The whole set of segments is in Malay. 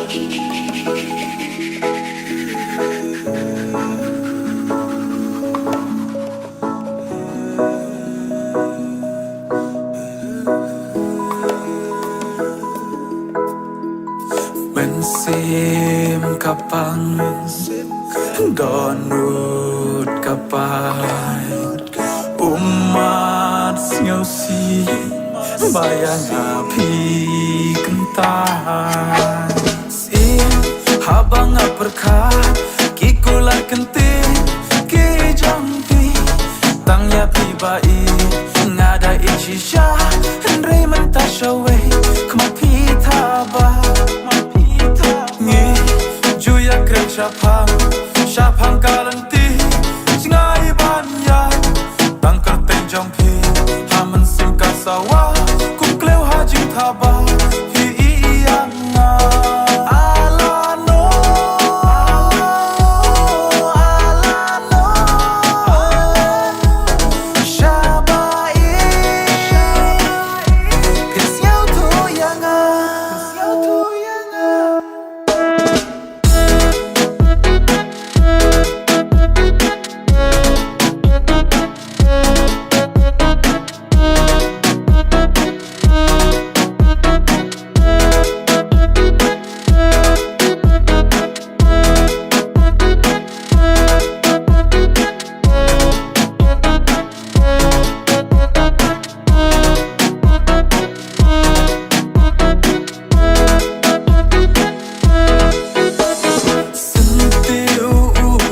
When sim kapang Don rut kapai Umat ngeusi Bayang api kentai Sim habang aperkat Kikulat kenting Ki jampi Tangnya pi bai Ngada icisha Henry mentasyawe Kemapi tabah Syapang kalanti Jingai banyak Tangkar tenjong pi Haman singkat sawah Kum kleu haji tabah Hi iyang na Alano Alano Syabai Kesiau tu yang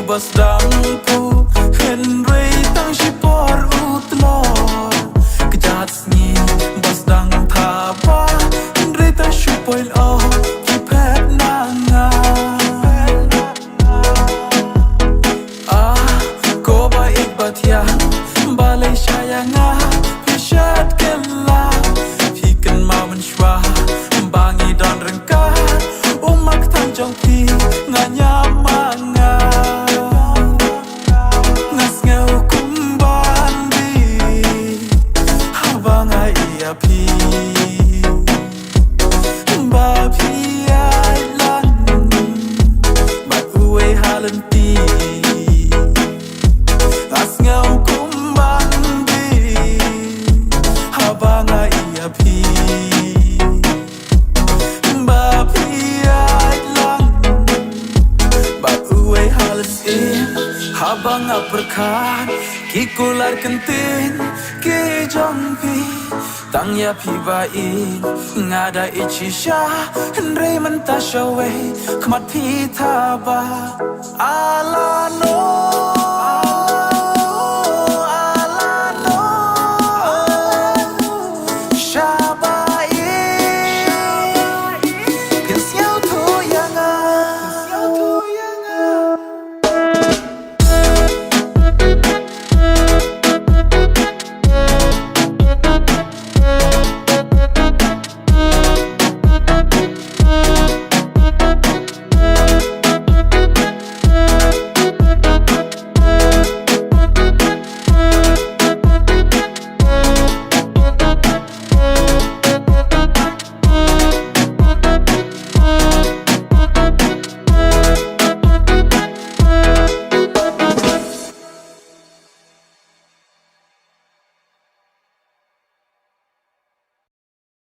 Bas dangku Henry tang shipor utlor Kejat sngi Bas dang thaba Henry tang shupoil oh Kipet nanga Ko baik batian Balai syayanga Pishat kela Hikan mawan shwa Bangi don rengka Umak tanjong pi Nganya manga Pi ba pi ai lan ba uwe halenti as ngau kumbang di habanga ia pi ba pi ai lan ba uwe halenti habanga perkan kikular kentin ki jongpi Tangya pi bai Ngada icisha Henry mentasyawe Kemat pi tabah Alano